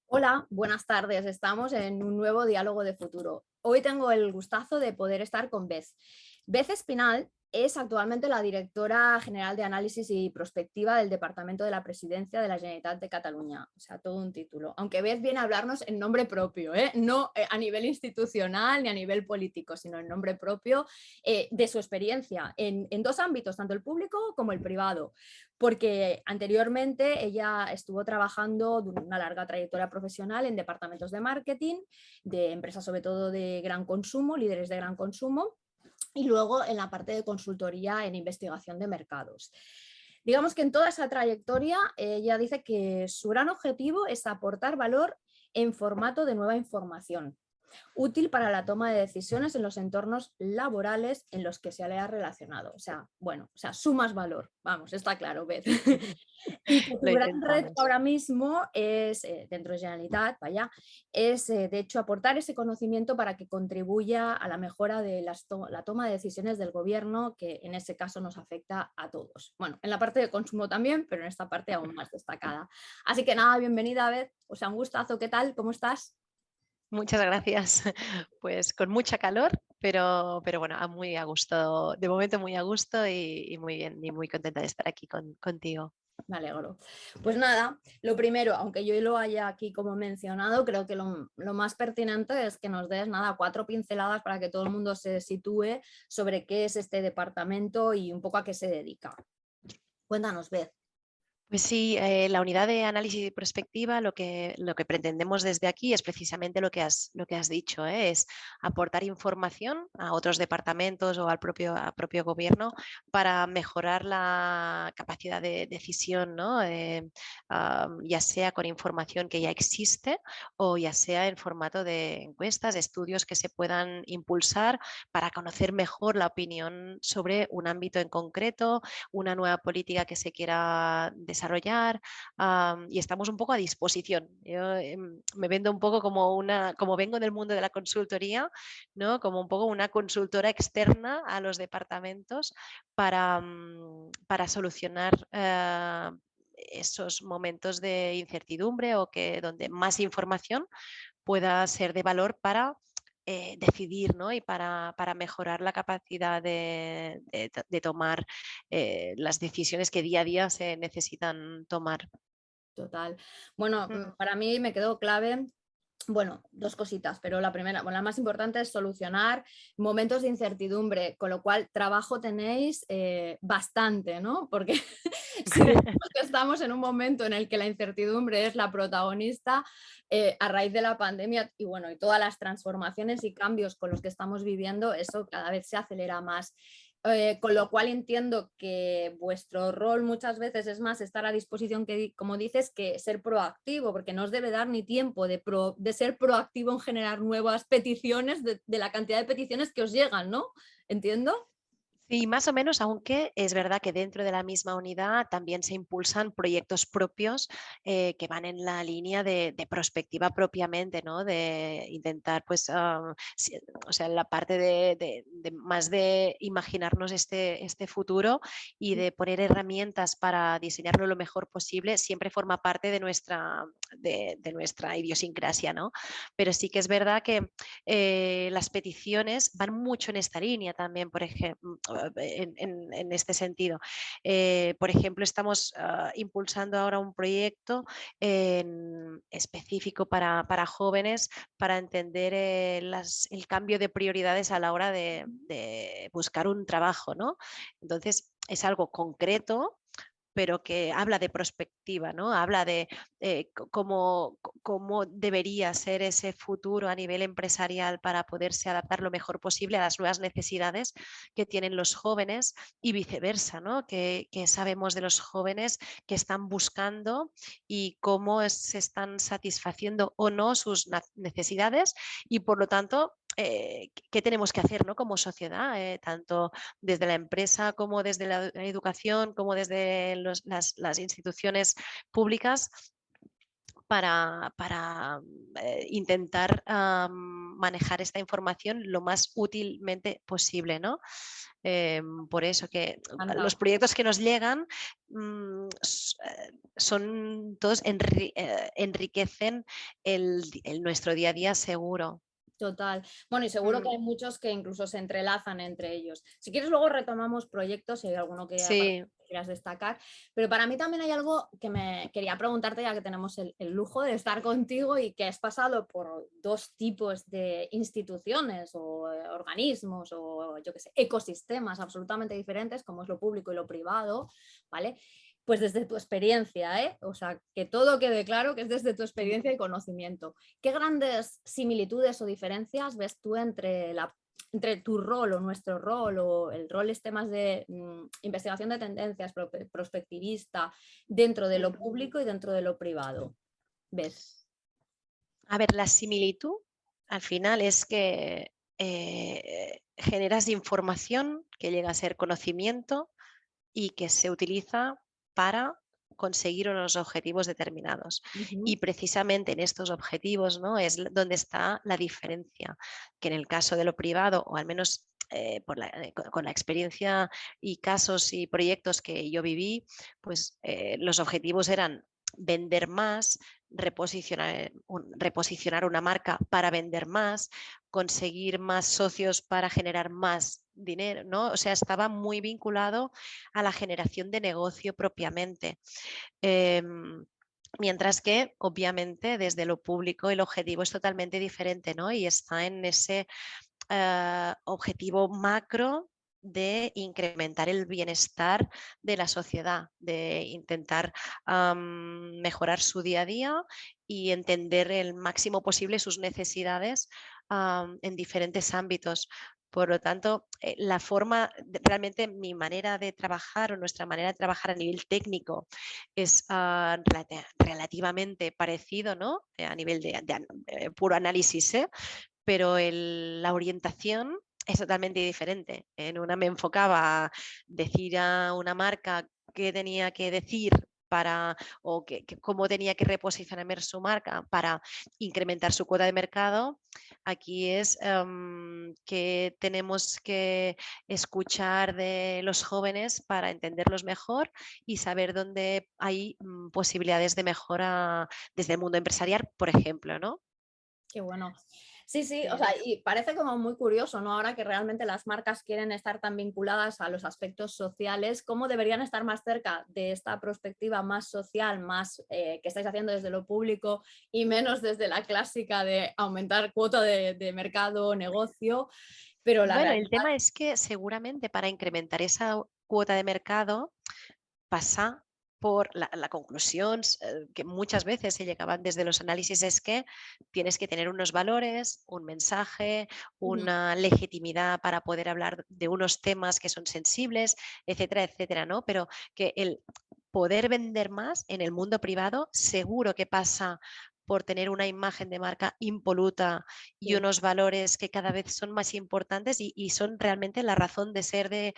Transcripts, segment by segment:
Hola, buenas tardes. Estamos en un nuevo diálogo de futuro. Hoy tengo el gustazo de poder estar con Beth. Beth Espinal es actualmente la directora general de análisis y prospectiva del Departamento de la Presidencia de la Generalitat de Cataluña. O sea, todo un título. Aunque Beth viene a hablarnos en nombre propio, no a nivel institucional ni a nivel político, sino en nombre propio de su experiencia en dos ámbitos, tanto el público como el privado, porque anteriormente ella estuvo trabajando de una larga trayectoria profesional en departamentos de marketing, de empresas sobre todo de gran consumo, líderes de gran consumo, y luego en la parte de consultoría en investigación de mercados. Digamos que en toda esa trayectoria ella dice que su gran objetivo es aportar valor en formato de nueva información, útil para la toma de decisiones en los entornos laborales en los que se le ha relacionado. O sea, bueno, o sea, sumas valor, vamos, está claro, Beth. Y que tu Lo gran reto intentamos. ahora mismo es, dentro de Generalitat, vaya, es de hecho aportar ese conocimiento para que contribuya a la mejora de la toma de decisiones del gobierno, que en ese caso nos afecta a todos. Bueno, en la parte de consumo también, pero en esta parte aún más destacada. Así que nada, bienvenida, Beth. O sea, un gustazo, ¿qué tal? ¿Cómo estás? Muchas gracias. Pues con mucha calor, pero bueno, muy a gusto, de momento muy a gusto y muy bien, y muy contenta de estar aquí contigo. Me alegro. Pues nada, lo primero, aunque yo lo haya aquí como mencionado, creo que lo más pertinente es que nos des nada, 4 pinceladas para que todo el mundo se sitúe sobre qué es este departamento y un poco a qué se dedica. Cuéntanos, Beth. Pues sí, la unidad de análisis y perspectiva, lo que pretendemos desde aquí es precisamente lo que has dicho, es aportar información a otros departamentos o al propio gobierno para mejorar la capacidad de decisión, ¿no? Ya sea con información que ya existe o ya sea en formato de encuestas, de estudios que se puedan impulsar para conocer mejor la opinión sobre un ámbito en concreto, una nueva política que se quiera desarrollar, y estamos un poco a disposición. Yo me vendo un poco como vengo del mundo de la consultoría, ¿no? Como un poco una consultora externa a los departamentos para solucionar esos momentos de incertidumbre o que donde más información pueda ser de valor para decidir, ¿no? Y para mejorar la capacidad de tomar las decisiones que día a día se necesitan tomar. Total. Bueno, Mm. para mí me quedó clave. Bueno, dos cositas, pero la primera, bueno, la más importante es solucionar momentos de incertidumbre, con lo cual trabajo tenéis bastante, ¿no? Porque si decimos que estamos en un momento en el que la incertidumbre es la protagonista, a raíz de la pandemia y bueno, y todas las transformaciones y cambios con los que estamos viviendo, eso cada vez se acelera más. Con lo cual entiendo que vuestro rol muchas veces es más estar a disposición, que, como dices, que ser proactivo, porque no os debe dar ni tiempo de ser proactivo en generar nuevas peticiones, de la cantidad de peticiones que os llegan, ¿no? ¿Entiendo? Sí, más o menos, aunque es verdad que dentro de la misma unidad también se impulsan proyectos propios que van en la línea de prospectiva propiamente, ¿no? De intentar, pues, o sea, la parte de más de imaginarnos este futuro y de poner herramientas para diseñarlo lo mejor posible, siempre forma parte de nuestra idiosincrasia, ¿no? Pero sí que es verdad que las peticiones van mucho en esta línea también, por ejemplo, en este sentido. Por ejemplo, estamos impulsando ahora un proyecto específico para jóvenes para entender el cambio de prioridades a la hora de buscar un trabajo, ¿no? Entonces, es algo concreto pero que habla de prospectiva, ¿no? Habla de cómo debería ser ese futuro a nivel empresarial para poderse adaptar lo mejor posible a las nuevas necesidades que tienen los jóvenes y viceversa, ¿no? Que sabemos de los jóvenes que están buscando y cómo se están satisfaciendo o no sus necesidades y por lo tanto qué tenemos que hacer, ¿no? Como sociedad, tanto desde la empresa como desde la educación, como desde las instituciones públicas para intentar manejar esta información lo más útilmente posible, ¿no? Por eso que los Fantástico. proyectos que nos llegan son todos enriquecen nuestro día a día seguro. Total. Bueno, y seguro que hay muchos que incluso se entrelazan entre ellos. Si quieres, luego retomamos proyectos, si hay alguno que aparte Sí, quieras destacar. Pero para mí también hay algo que me quería preguntarte, ya que tenemos el lujo de estar contigo y que has pasado por dos tipos de instituciones o organismos o yo qué sé, ecosistemas absolutamente diferentes, como es lo público y lo privado, ¿vale? Pues desde tu experiencia, ¿eh? O sea, que todo quede claro que es desde tu experiencia y conocimiento. ¿Qué grandes similitudes o diferencias ves tú entre tu rol o nuestro rol o el rol este más de investigación de tendencias, prospectivista, dentro de lo público y dentro de lo privado? ¿Ves? a ver, la similitud al final es que generas información que llega a ser conocimiento y que se utiliza para conseguir unos objetivos determinados. Y Ujú. precisamente en estos objetivos, ¿no?, es donde está la diferencia, que en el caso de lo privado, o al menos con la experiencia y casos y proyectos que yo viví, pues los objetivos eran vender más, reposicionar una marca para vender más, conseguir más socios para generar más dinero, ¿no? O sea, estaba muy vinculado a la generación de negocio propiamente. Mientras que, obviamente, desde lo público el objetivo es totalmente diferente, ¿no? Y está en ese objetivo macro de incrementar el bienestar de la sociedad, de intentar mejorar su día a día y entender el máximo posible sus necesidades en diferentes ámbitos. Por lo tanto, realmente mi manera de trabajar o nuestra manera de trabajar a nivel técnico es relativamente parecido, ¿no? A nivel de puro análisis, ¿eh? Pero la orientación es totalmente diferente. En una me enfocaba a decir a una marca qué tenía que decir o cómo tenía que reposicionar su marca para incrementar su cuota de mercado. Aquí es que tenemos que escuchar de los jóvenes para entenderlos mejor y saber dónde hay posibilidades de mejora desde el mundo empresarial, por ejemplo, ¿no? Qué bueno. Sí, sí, o Sí. sea, y parece como muy curioso, ¿no? Ahora que realmente las marcas quieren estar tan vinculadas a los aspectos sociales, ¿cómo deberían estar más cerca de esta perspectiva más social, más que estáis haciendo desde lo público y menos desde la clásica de aumentar cuota de mercado, negocio? Pero la Bueno, el realidad, tema es que seguramente para incrementar esa cuota de mercado pasa por la conclusión que muchas veces se llegaban desde los análisis es que tienes que tener unos valores, un mensaje, ujú, una legitimidad para poder hablar de unos temas que son sensibles, etcétera, etcétera, ¿no? Pero que el poder vender más en el mundo privado seguro que pasa por tener una imagen de marca impoluta y sí. unos valores que cada vez son más importantes y son realmente la razón de ser de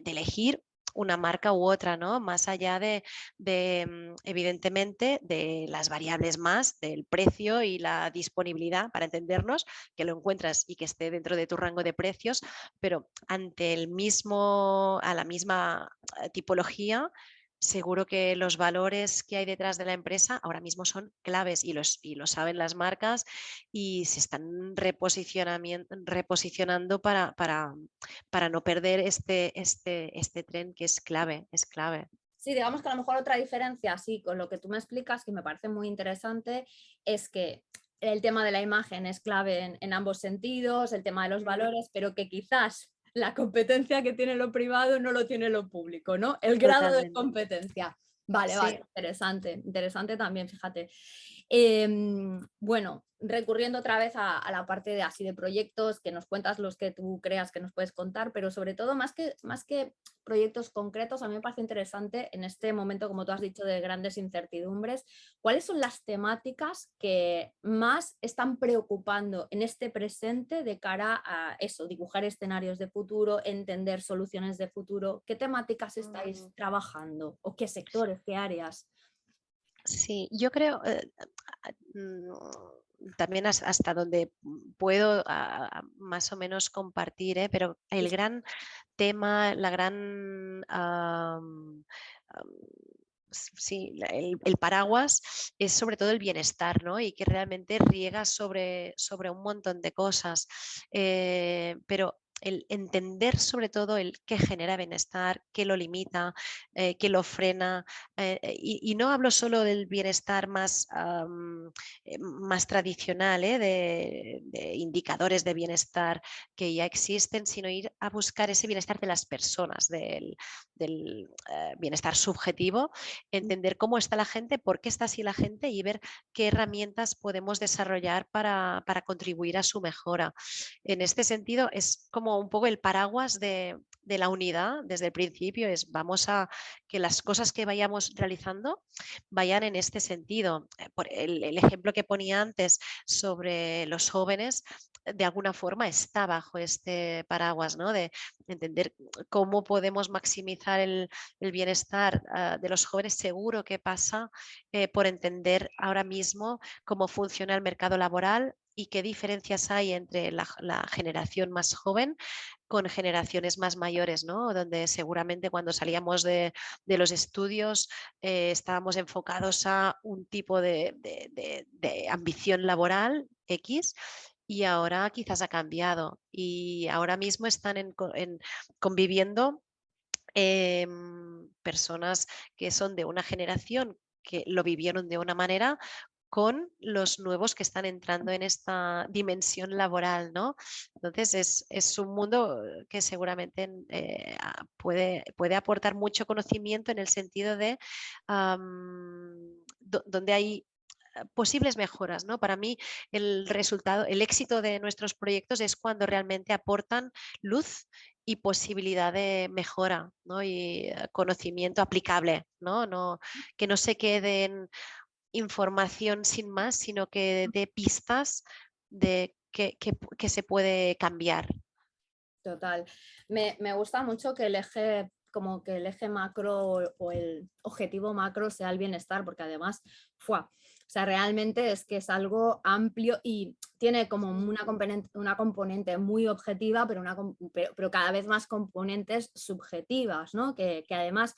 elegir una marca u otra, ¿no? Más allá evidentemente, de las variables más, del precio y la disponibilidad, para entendernos, que lo encuentras y que esté dentro de tu rango de precios, pero ante a la misma tipología, seguro que los valores que hay detrás de la empresa ahora mismo son claves y lo saben las marcas y se están reposicionando para no perder este tren que es clave, es clave. Sí, digamos que a lo mejor otra diferencia, sí, con lo que tú me explicas, que me parece muy interesante, es que el tema de la imagen es clave en ambos sentidos, el tema de los valores, pero que quizás la competencia que tiene lo privado no lo tiene lo público, ¿no? El grado de Totalmente. competencia. Vale, Sí. vale, interesante, interesante también, fíjate. Bueno, recurriendo otra vez a la parte de así de proyectos, que nos cuentas los que tú creas que nos puedes contar, pero sobre todo más que proyectos concretos, a mí me parece interesante en este momento, como tú has dicho, de grandes incertidumbres, ¿cuáles son las temáticas que más están preocupando en este presente de cara a eso, dibujar escenarios de futuro, entender soluciones de futuro? ¿Qué temáticas estáis Mm, trabajando o qué sectores, qué áreas? Sí, yo creo, también hasta donde puedo más o menos compartir, pero el gran tema, la gran sí, el paraguas es sobre todo el bienestar, ¿no? Y que realmente riega sobre un montón de cosas. Pero el entender sobre todo el qué genera bienestar, qué lo limita, qué lo frena. Y no hablo solo del bienestar más tradicional, de indicadores de bienestar que ya existen, sino ir a buscar ese bienestar de las personas, del bienestar subjetivo, entender cómo está la gente, por qué está así la gente y ver qué herramientas podemos desarrollar para contribuir a su mejora. En este sentido, es como un poco el paraguas de la unidad desde el principio, es vamos a que las cosas que vayamos realizando vayan en este sentido. Por el ejemplo que ponía antes sobre los jóvenes, de alguna forma está bajo este paraguas, ¿no? De entender cómo podemos maximizar el bienestar de los jóvenes. Seguro que pasa por entender ahora mismo cómo funciona el mercado laboral y qué diferencias hay entre la generación más joven con generaciones más mayores, ¿no? Donde seguramente cuando salíamos de los estudios estábamos enfocados a un tipo de ambición laboral X, y ahora quizás ha cambiado y ahora mismo están conviviendo personas que son de una generación que lo vivieron de una manera con los nuevos que están entrando en esta dimensión laboral, ¿no? Entonces es un mundo que seguramente puede aportar mucho conocimiento en el sentido de donde hay posibles mejoras, ¿no? Para mí el resultado, el éxito de nuestros proyectos es cuando realmente aportan luz y posibilidad de mejora, ¿no? Y conocimiento aplicable, ¿no? Que no se quede en información sin más, sino que dé pistas de que se puede cambiar. Total. Me gusta mucho que el eje, como que el eje macro o el objetivo macro sea el bienestar, porque además, ¡fua! O sea, realmente es que es algo amplio y tiene como una componente muy objetiva, pero cada vez más componentes subjetivas, ¿no? Que además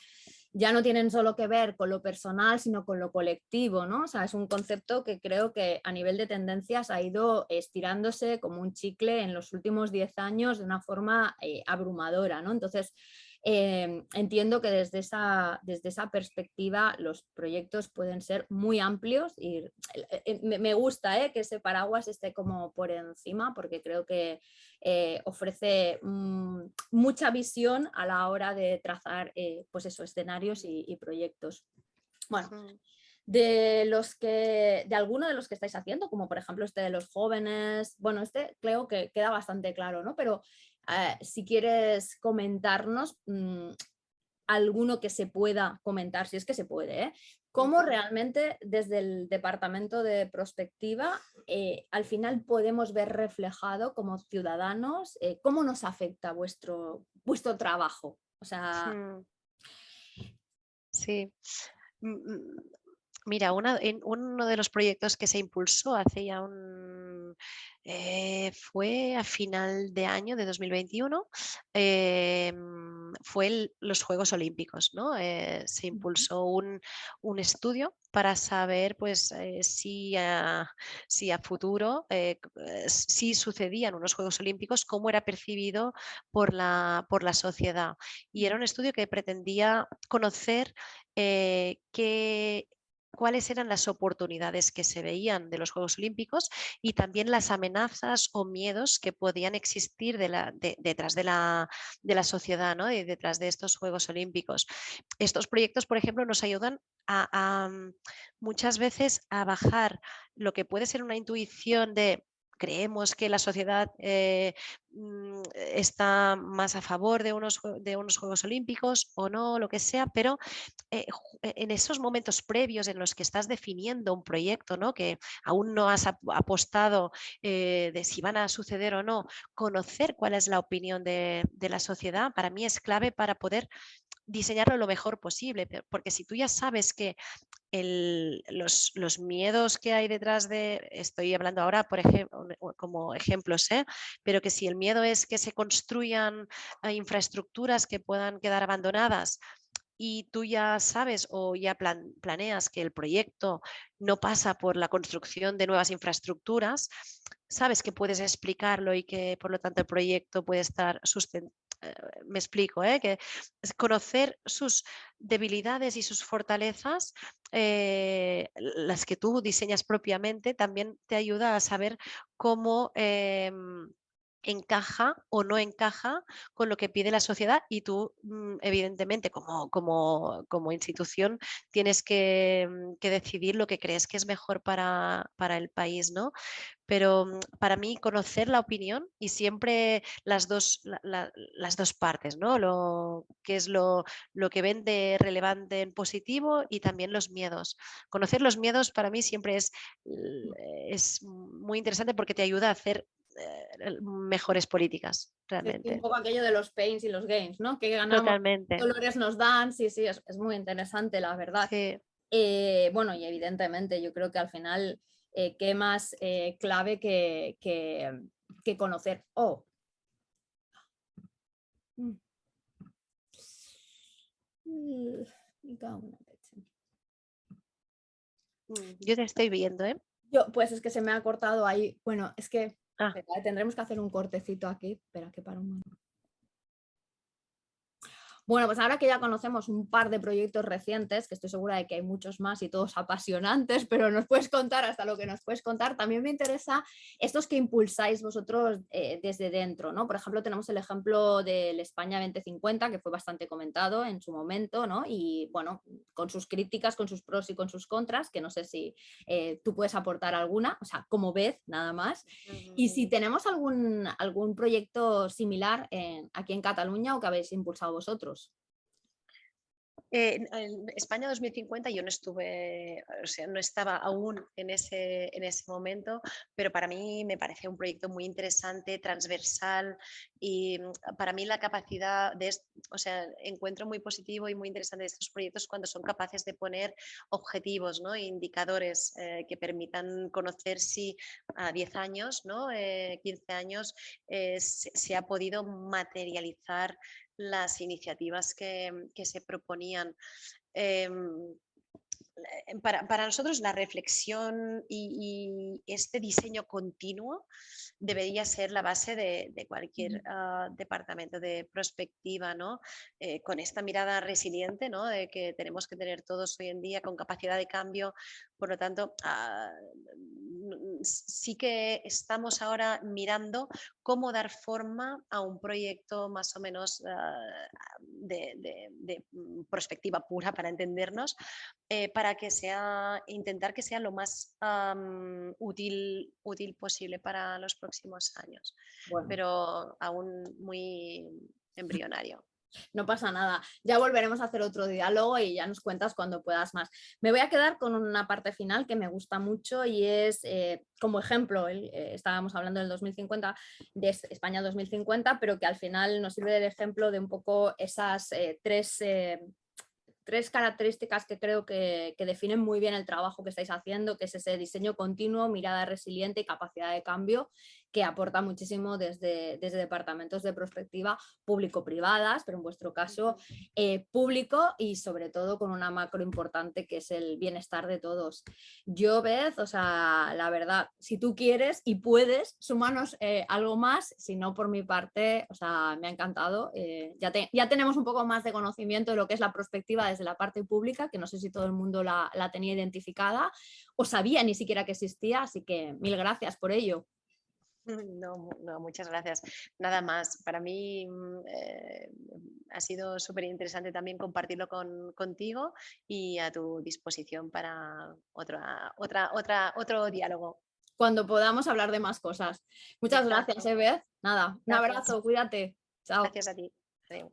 ya no tienen solo que ver con lo personal, sino con lo colectivo, ¿no? O sea, es un concepto que creo que a nivel de tendencias ha ido estirándose como un chicle en los últimos 10 años de una forma abrumadora, ¿no? Entonces, entiendo que desde esa perspectiva los proyectos pueden ser muy amplios y me gusta que ese paraguas esté como por encima porque creo que ofrece mucha visión a la hora de trazar pues eso, escenarios y proyectos. Bueno, de alguno de los que estáis haciendo, como por ejemplo este de los jóvenes, bueno, este creo que queda bastante claro, ¿no? Pero si quieres comentarnos alguno que se pueda comentar, si es que se puede, ¿eh? Cómo realmente desde el departamento de prospectiva al final podemos ver reflejado como ciudadanos cómo nos afecta vuestro trabajo. O sea, Sí. Mira, en uno de los proyectos que se impulsó hace ya fue a final de año de 2021, fue los Juegos Olímpicos, ¿no? Se impulsó un estudio para saber pues, si a futuro, si sucedían unos Juegos Olímpicos, cómo era percibido por la sociedad. Y era un estudio que pretendía conocer cuáles eran las oportunidades que se veían de los Juegos Olímpicos y también las amenazas o miedos que podían existir detrás de la sociedad, ¿no? Y detrás de estos Juegos Olímpicos. Estos proyectos, por ejemplo, nos ayudan muchas veces a bajar lo que puede ser una intuición de creemos que la sociedad está más a favor de unos Juegos Olímpicos o no, lo que sea, pero en esos momentos previos en los que estás definiendo un proyecto, ¿no? Que aún no has apostado de si van a suceder o no, conocer cuál es la opinión de la sociedad, para mí es clave para poder diseñarlo lo mejor posible, porque si tú ya sabes que los miedos que hay detrás estoy hablando ahora por ejemplo, como ejemplos, pero que si el miedo es que se construyan infraestructuras que puedan quedar abandonadas, y tú ya sabes o ya planeas que el proyecto no pasa por la construcción de nuevas infraestructuras, sabes que puedes explicarlo y que por lo tanto el proyecto puede estar me explico, que es conocer sus debilidades y sus fortalezas, las que tú diseñas propiamente, también te ayuda a saber cómo encaja o no encaja con lo que pide la sociedad y tú, evidentemente, como institución, tienes que decidir lo que crees que es mejor para el país, ¿no? Pero para mí conocer la opinión y siempre las dos partes, ¿no? Qué es lo que ven de relevante en positivo y también los miedos. Conocer los miedos para mí siempre es muy interesante porque te ayuda a hacer mejores políticas, Sí, sí, un realmente. poco aquello de los pains y los gains, ¿no? Que ganamos, Totalmente. dolores nos dan, sí, sí, es muy interesante, la verdad. Sí. Bueno, y evidentemente yo creo que al final, qué más clave que conocer. Oh. Mm. Me cago en la leche. Yo te estoy viendo, ¿eh? Pues es que se me ha cortado ahí. Bueno, es que Ah, tendremos que hacer un cortecito aquí. Espera, que para un momento. Bueno, pues ahora que ya conocemos un par de proyectos recientes, que estoy segura de que hay muchos más y todos apasionantes, pero nos puedes contar hasta lo que nos puedes contar, también me interesa estos que impulsáis vosotros desde dentro, ¿no? Por ejemplo, tenemos el ejemplo del España 2050, que fue bastante comentado en su momento, ¿no? Y bueno, con sus críticas, con sus pros y con sus contras, que no sé si tú puedes aportar alguna, o sea, como ves, nada más. Y si tenemos algún proyecto similar aquí en Cataluña o que habéis impulsado vosotros. En España 2050 yo no estuve, o sea, no estaba aún en ese momento, pero para mí me parece un proyecto muy interesante, transversal y para mí la capacidad o sea, encuentro muy positivo y muy interesante estos proyectos cuando son capaces de poner objetivos, ¿no? Indicadores que permitan conocer si a 10 años, ¿no? 15 años se ha podido materializar las iniciativas que se proponían. Em, para nosotros la reflexión y este diseño continuo debería ser la base de cualquier departamento de prospectiva, ¿no? Con esta mirada resiliente, ¿no? De que tenemos que tener todos hoy en día con capacidad de cambio. Por lo tanto, sí que estamos ahora mirando cómo dar forma a un proyecto más o menos de prospectiva pura para entendernos, para que intentar que sea lo más útil posible para los próximos años, Bueno, pero aún muy embrionario. no pasa nada. Ya volveremos a hacer otro diálogo y ya nos cuentas cuando puedas más. Me voy a quedar con una parte final que me gusta mucho y es como ejemplo, estábamos hablando del 2050, de España 2050, pero que al final nos sirve de ejemplo de un poco esas tres características que creo que definen muy bien el trabajo que estáis haciendo, que es ese diseño continuo, mirada resiliente y capacidad de cambio, que aporta muchísimo desde departamentos de prospectiva público-privadas, pero en vuestro caso público y sobre todo con una macro importante que es el bienestar de todos. Yo, Beth, o sea, la verdad, si tú quieres y puedes, súmanos algo más, si no por mi parte, o sea, me ha encantado. Ya tenemos un poco más de conocimiento de lo que es la prospectiva desde la parte pública, que no sé si todo el mundo la tenía identificada o sabía ni siquiera que existía, así que mil gracias por ello. No, no, muchas gracias. Nada más. Para mí ha sido súper interesante también compartirlo contigo y a tu disposición para otro diálogo. Cuando podamos hablar de más cosas. Muchas gracias, Exacto. Beth. Nada, un Gracias. abrazo, cuídate. Chao. Gracias a ti. Adiós.